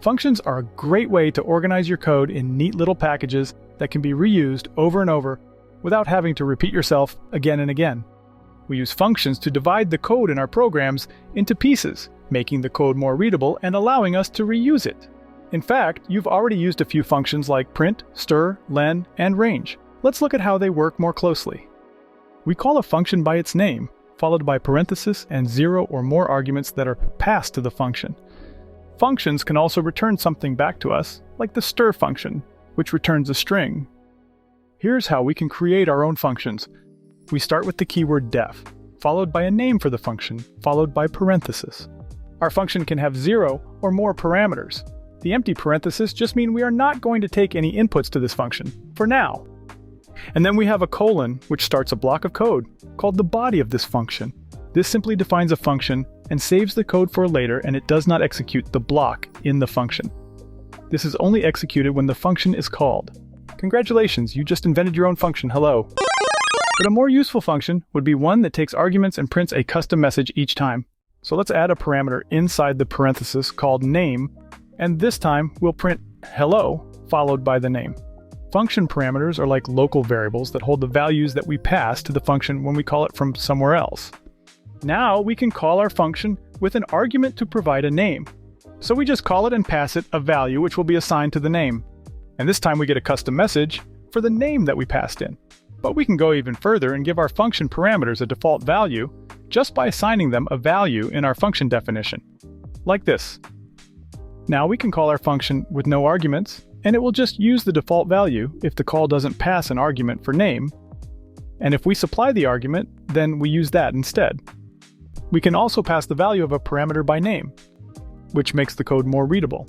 Functions are a great way to organize your code in neat little packages that can be reused over and over without having to repeat yourself again and again. We use functions to divide the code in our programs into pieces, making the code more readable and allowing us to reuse it. In fact, you've already used a few functions like print, stir, len, and range. Let's look at how they work more closely. We call a function by its name, followed by parentheses and 0 or more arguments that are passed to the function. Functions can also return something back to us, like the stir function, which returns a string. Here's how we can create our own functions. We start with the keyword def, followed by a name for the function, followed by parentheses. Our function can have 0 or more parameters. The empty parentheses just mean we are not going to take any inputs to this function, for now. And then we have a colon, which starts a block of code, called the body of this function. This simply defines a function and saves the code for later, and it does not execute the block in the function. This is only executed when the function is called. Congratulations, you just invented your own function, hello. But a more useful function would be one that takes arguments and prints a custom message each time. So let's add a parameter inside the parenthesis called name, and this time we'll print hello followed by the name. Function parameters are like local variables that hold the values that we pass to the function when we call it from somewhere else. Now we can call our function with an argument to provide a name. So we just call it and pass it a value which will be assigned to the name. And this time we get a custom message for the name that we passed in. But we can go even further and give our function parameters a default value just by assigning them a value in our function definition, like this. Now we can call our function with no arguments, and it will just use the default value if the call doesn't pass an argument for name. And if we supply the argument, then we use that instead. We can also pass the value of a parameter by name, which makes the code more readable.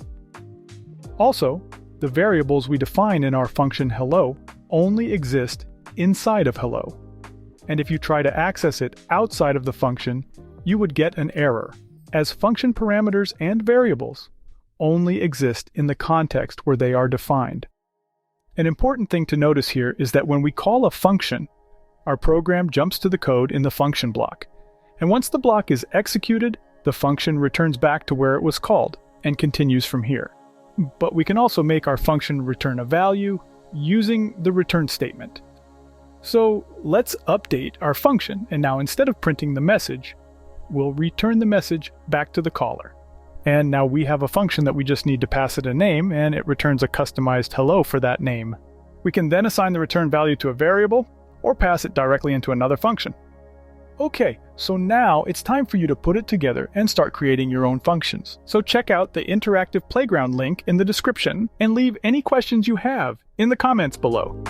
Also, the variables we define in our function hello only exist inside of hello. And if you try to access it outside of the function, you would get an error, as function parameters and variables only exist in the context where they are defined. An important thing to notice here is that when we call a function, our program jumps to the code in the function block. And once the block is executed, the function returns back to where it was called and continues from here. But we can also make our function return a value using the return statement. So let's update our function, and now instead of printing the message, we'll return the message back to the caller. And now we have a function that we just need to pass it a name, and it returns a customized hello for that name. We can then assign the return value to a variable, or pass it directly into another function. Okay, so now it's time for you to put it together and start creating your own functions. So check out the interactive playground link in the description, and leave any questions you have in the comments below.